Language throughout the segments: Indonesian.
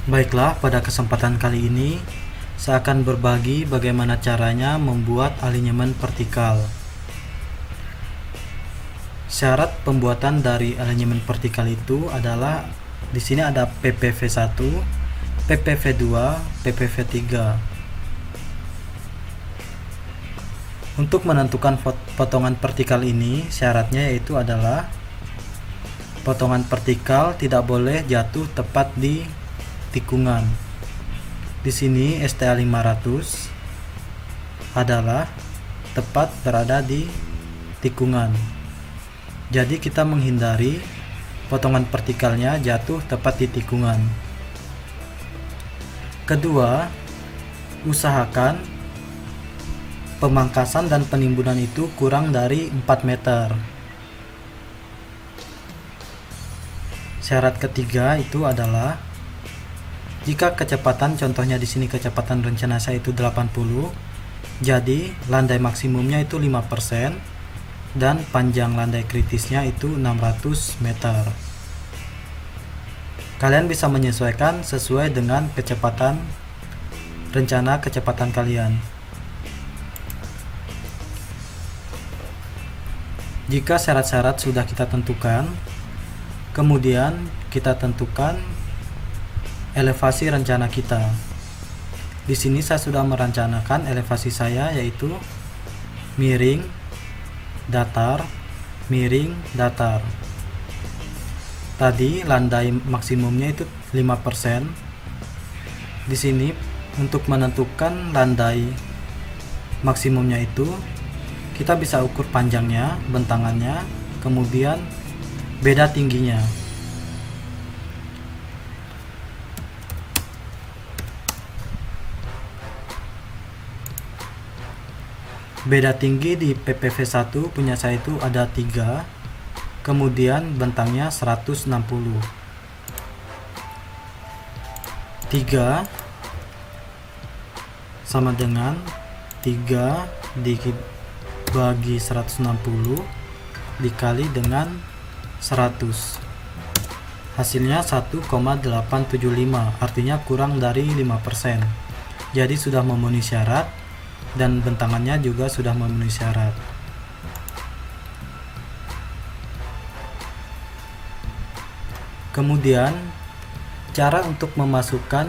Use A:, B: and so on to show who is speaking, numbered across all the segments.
A: Baiklah, pada kesempatan kali ini saya akan berbagi bagaimana caranya membuat alinyemen vertikal. Syarat pembuatan dari alinyemen vertikal itu adalah di sini ada PPV1, PPV2, PPV3. Untuk menentukan potongan vertikal ini, syaratnya yaitu adalah potongan vertikal tidak boleh jatuh tepat di tikungan. Di sini STA 500 adalah tepat berada di tikungan. Jadi kita menghindari potongan vertikalnya jatuh tepat di tikungan. Kedua, usahakan pemangkasan dan penimbunan itu kurang dari 4 meter. Syarat ketiga itu adalah jika kecepatan, contohnya di sini kecepatan rencana saya itu 80, jadi landai maksimumnya itu 5% dan panjang landai kritisnya itu 600 meter. Kalian bisa menyesuaikan sesuai dengan rencana kecepatan kalian. Jika syarat-syarat sudah kita tentukan, kemudian kita tentukan elevasi rencana kita. Di sini saya sudah merencanakan elevasi saya yaitu miring, datar, miring, datar. Tadi landai maksimumnya itu 5%. Di sini untuk menentukan landai maksimumnya itu kita bisa ukur panjangnya, bentangannya, kemudian beda tingginya. Beda tinggi di PPV1 punya saya itu ada 3, kemudian bentangnya 160. 3 sama dengan 3 dibagi 160 dikali dengan 100. Hasilnya 1,875, artinya kurang dari 5%. Jadi sudah memenuhi syarat dan bentangannya juga sudah memenuhi syarat. Kemudian cara untuk memasukkan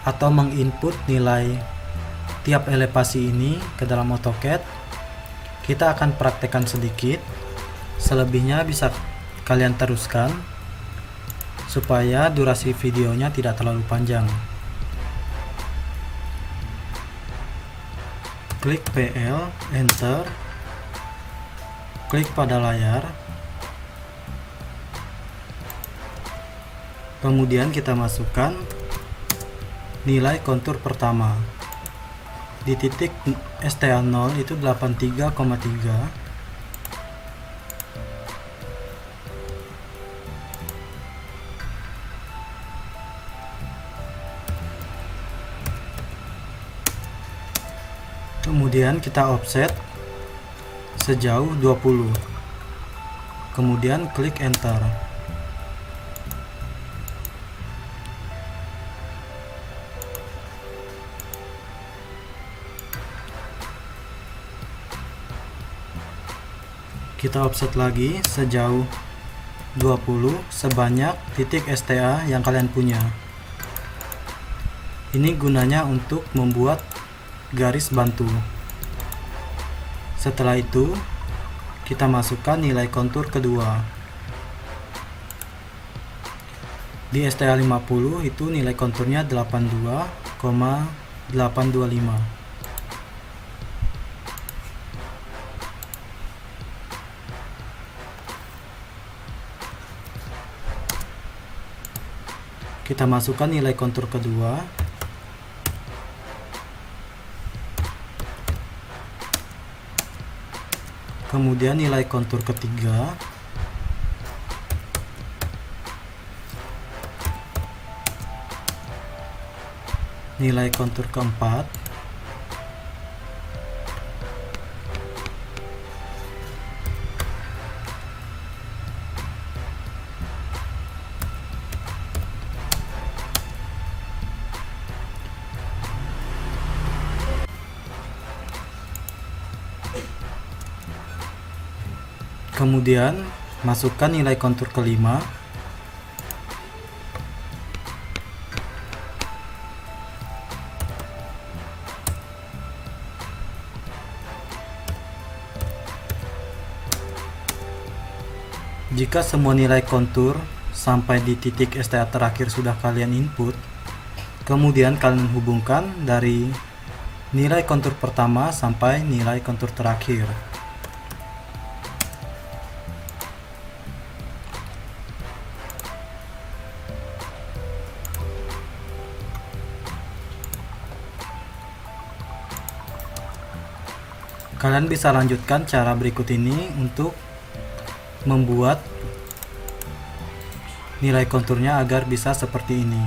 A: atau menginput nilai tiap elevasi ini ke dalam AutoCAD kita akan praktekkan sedikit, selebihnya bisa kalian teruskan supaya durasi videonya tidak terlalu panjang. Klik PL, enter, klik pada layar, kemudian kita masukkan nilai kontur pertama. Di titik STA 0 itu 83,3. Kemudian kita offset sejauh 20. Kemudian klik enter. Kita offset lagi sejauh 20 sebanyak titik STA yang kalian punya. Ini gunanya untuk membuat garis bantu. Setelah itu kita masukkan nilai kontur kedua. Di STA 50 itu nilai konturnya 82,825. Kita masukkan nilai kontur kedua. Kemudian nilai kontur ketiga. Nilai kontur keempat. Kemudian masukkan nilai kontur kelima. Jika semua nilai kontur sampai di titik STA terakhir sudah kalian input, kemudian kalian hubungkan dari nilai kontur pertama sampai nilai kontur terakhir. Kalian bisa lanjutkan cara berikut ini untuk membuat nilai konturnya agar bisa seperti ini.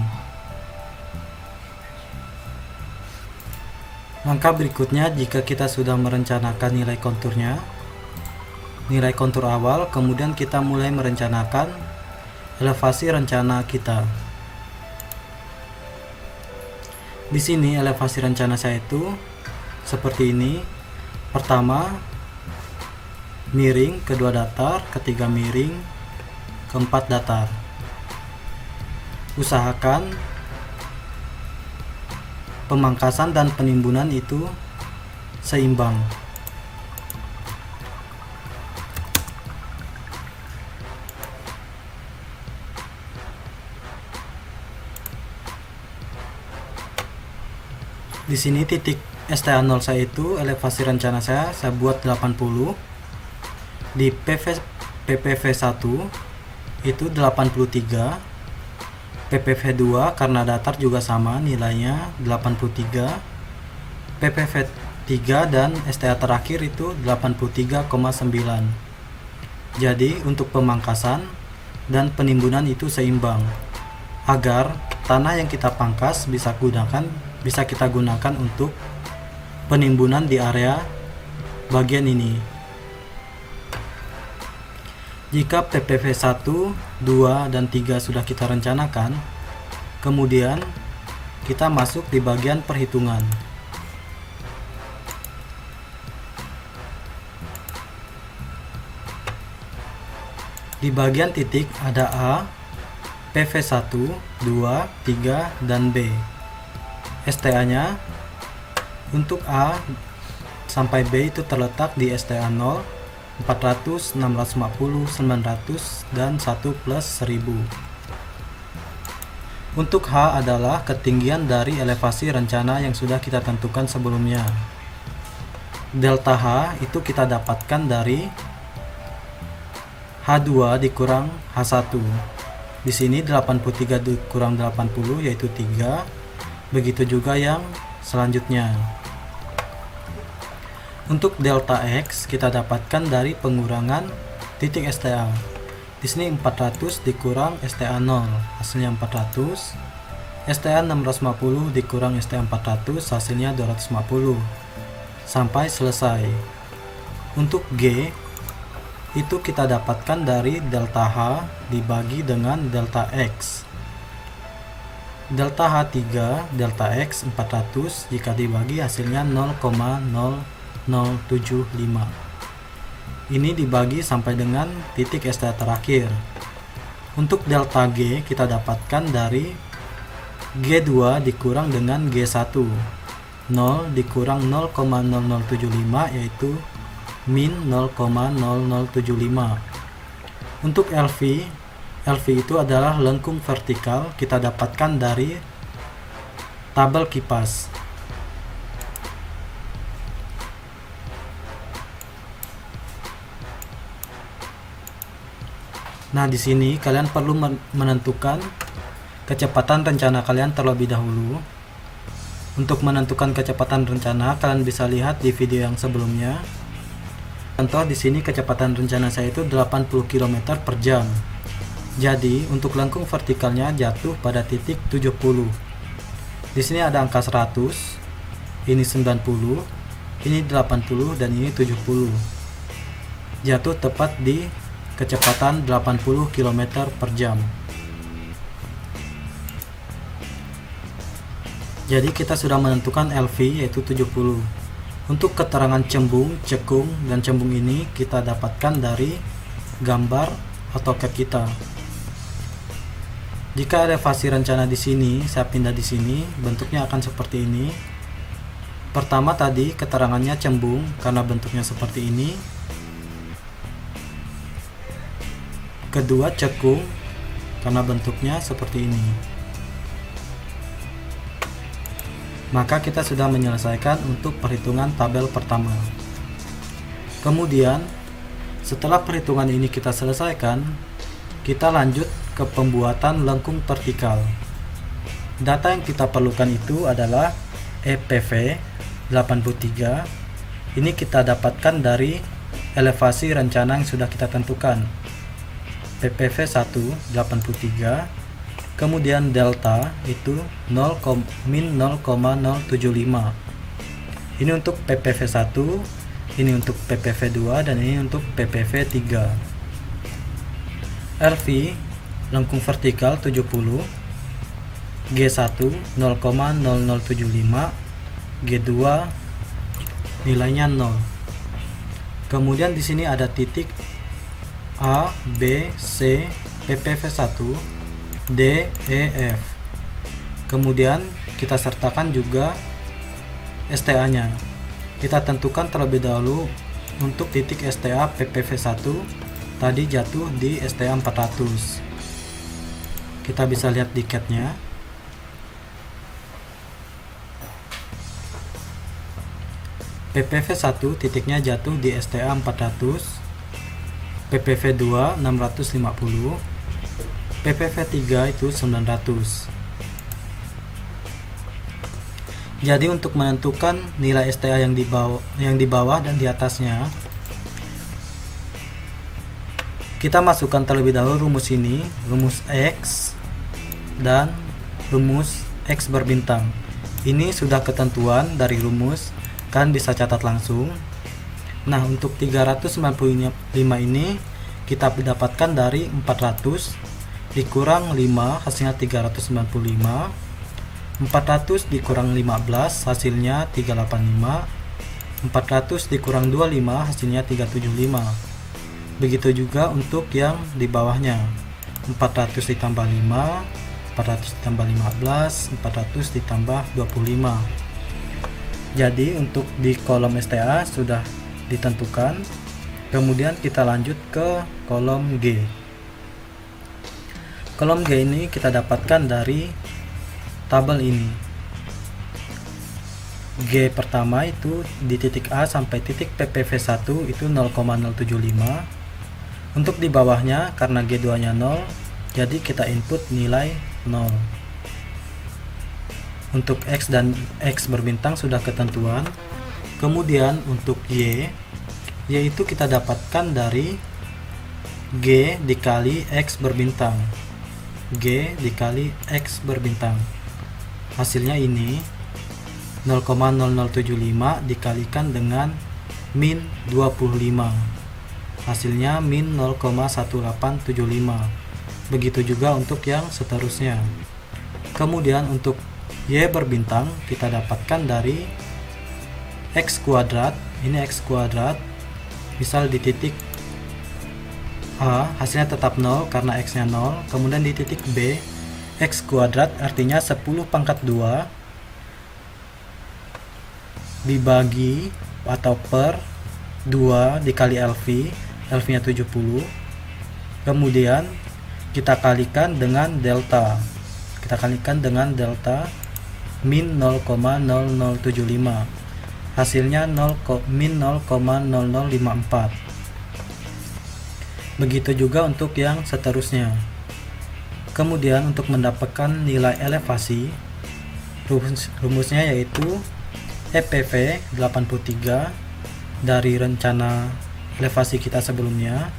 A: Langkah berikutnya, jika kita sudah merencanakan nilai konturnya, nilai kontur awal, kemudian kita mulai merencanakan elevasi rencana kita. Di sini elevasi rencana saya itu seperti ini. Pertama miring, kedua datar, ketiga miring, keempat datar. Usahakan pemangkasan dan penimbunan itu seimbang. Di sini titik STA0 saya itu elevasi rencana saya buat 80. Di PPV1 itu 83. PPV2 karena datar juga sama nilainya 83. PPV3 dan STA terakhir itu 83,9. Jadi untuk pemangkasan dan penimbunan itu seimbang agar tanah yang kita pangkas bisa kita gunakan untuk penimbunan di area bagian ini. Jika PPV 1, 2, dan 3 sudah kita rencanakan, kemudian kita masuk di bagian perhitungan. Di bagian titik ada A, PV 1, 2, 3, dan B. STA-nya untuk A sampai B itu terletak di STA 0, 400, 650, 900, dan 1 plus 1000. Untuk H adalah ketinggian dari elevasi rencana yang sudah kita tentukan sebelumnya. Delta H itu kita dapatkan dari H2 dikurang H1. Di sini 83 dikurang 80 yaitu 3. Begitu juga yang selanjutnya. Untuk delta X kita dapatkan dari pengurangan titik STA. Di sini 400 dikurang STA 0, hasilnya 400. STA 650 dikurang STA 400, hasilnya 250. Sampai selesai. Untuk G itu kita dapatkan dari delta H dibagi dengan delta X. Delta H 3, delta X 400 jika dibagi hasilnya 0,0075. Ini dibagi sampai dengan titik STA terakhir. Untuk delta G kita dapatkan dari G2 dikurang dengan G1. 0 dikurang 0,0075 yaitu min 0,0075. Untuk LV itu adalah lengkung vertikal, kita dapatkan dari tabel kipas. Nah, di sini kalian perlu menentukan kecepatan rencana kalian terlebih dahulu. Untuk menentukan kecepatan rencana, kalian bisa lihat di video yang sebelumnya. Contoh di sini kecepatan rencana saya itu 80 km per jam. Jadi, untuk lengkung vertikalnya jatuh pada titik 70. Di sini ada angka 100, ini 90, ini 80, dan ini 70. Jatuh tepat di kecepatan 80 km per jam. Jadi kita sudah menentukan LV yaitu 70. Untuk keterangan cembung, cekung, dan cembung ini kita dapatkan dari gambar AutoCAD kita. Jika elevasi rencana di sini, saya pindah di sini, bentuknya akan seperti ini. Pertama tadi keterangannya cembung karena bentuknya seperti ini. Kedua cekung karena bentuknya seperti ini. Maka kita sudah menyelesaikan untuk perhitungan tabel pertama. Kemudian setelah perhitungan ini kita selesaikan, kita lanjut ke pembuatan lengkung vertikal. Data yang kita perlukan itu adalah EPV 83. Ini kita dapatkan dari elevasi rencana yang sudah kita tentukan. PPV 1 83, kemudian delta itu min 0,075. Ini untuk PPV 1, ini untuk PPV 2, dan ini untuk PPV 3. LV lengkung vertikal 70, G1 0,0075, G2 nilainya 0. Kemudian di sini ada titik A, B, C, PPV 1, D, E, F. Kemudian kita sertakan juga STA nya. Kita tentukan terlebih dahulu untuk titik STA PPV 1 tadi jatuh di STA 400. Kita bisa lihat di CAD-nya. PPV 1 titiknya jatuh di STA 400, PPV 2 650, PPV 3 itu 900. Jadi untuk menentukan nilai STA yang di bawah dan di atasnya, kita masukkan terlebih dahulu rumus ini, rumus X dan rumus X berbintang. Ini sudah ketentuan dari rumus, kalian bisa catat langsung. Nah, untuk 395 ini kita dapatkan dari 400 dikurang 5 hasilnya 395. 400 dikurang 15 hasilnya 385. 400 dikurang 25 hasilnya 375. Begitu juga untuk yang di bawahnya. 400 ditambah 5, 400 ditambah 15, 400 ditambah 25. Jadi untuk di kolom STA sudah ditentukan. Kemudian kita lanjut ke kolom G. Kolom G ini kita dapatkan dari tabel ini. G pertama itu di titik A sampai titik PPV 1 itu 0,075. Untuk di bawahnya karena G2 nya 0, jadi kita input nilai 0. Untuk X dan X berbintang sudah ketentuan. Kemudian untuk Y yaitu kita dapatkan dari G dikali X berbintang. G dikali X berbintang. Hasilnya ini 0,0075 dikalikan dengan min 25. Hasilnya min 0,1875. Begitu juga untuk yang seterusnya. Kemudian untuk Y berbintang kita dapatkan dari X kuadrat. Ini X kuadrat. Misal di titik A hasilnya tetap 0 karena X nya 0. Kemudian di titik B X kuadrat artinya 10 pangkat 2 dibagi atau per 2 dikali LV. LV nya 70. Kemudian kita kalikan dengan delta. Kita kalikan dengan delta min 0,0075. Hasilnya min 0,0054. Begitu juga untuk yang seterusnya. Kemudian untuk mendapatkan nilai elevasi, rumusnya yaitu EPV 83 dari rencana elevasi kita sebelumnya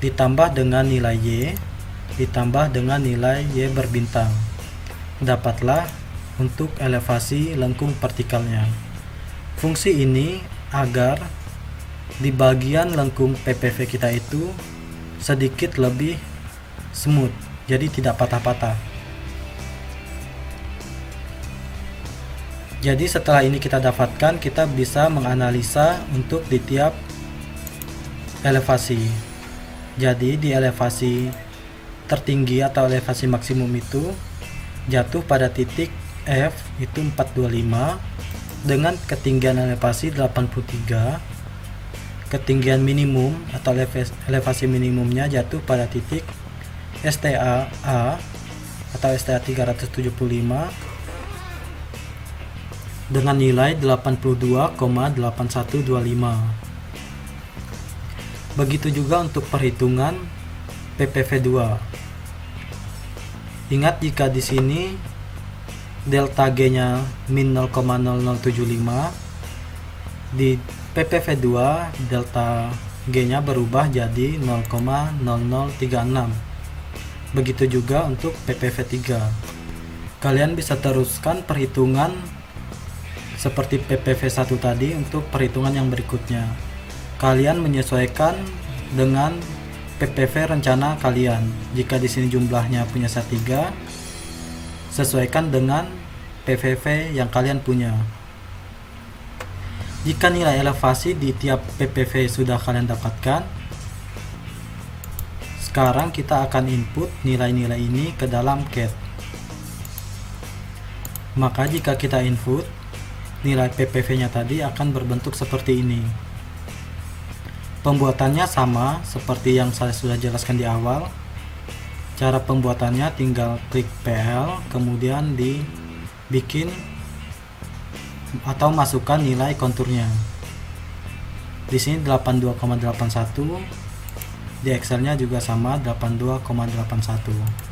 A: ditambah dengan nilai Y ditambah dengan nilai Y berbintang. Dapatlah untuk elevasi lengkung vertikalnya. Fungsi ini agar di bagian lengkung PPV kita itu sedikit lebih smooth, jadi tidak patah-patah. Jadi setelah ini kita dapatkan, kita bisa menganalisa untuk di tiap elevasi. Jadi di elevasi tertinggi atau elevasi maksimum itu jatuh pada titik F itu 425 dengan ketinggian elevasi 83. Ketinggian minimum atau elevasi minimumnya jatuh pada titik STA A atau STA 375 dengan nilai 82,8125. Begitu juga untuk perhitungan PPV2. Ingat jika di sini delta G-nya min 0,0075, di PPV2 delta G-nya berubah jadi 0,0036. Begitu juga untuk PPV3. Kalian bisa teruskan perhitungan seperti PPV1 tadi untuk perhitungan yang berikutnya. Kalian menyesuaikan dengan PPV rencana kalian. Jika di sini jumlahnya punya set 3, sesuaikan dengan PVV yang kalian punya. Jika nilai elevasi di tiap PPV sudah kalian dapatkan, sekarang kita akan input nilai-nilai ini ke dalam CAD. Maka jika kita input, nilai PPV-nya tadi akan berbentuk seperti ini. Pembuatannya sama seperti yang saya sudah jelaskan di awal. Cara pembuatannya tinggal klik PL, kemudian dibikin atau masukkan nilai konturnya. Di sini 82,81, di Excelnya juga sama 82,81.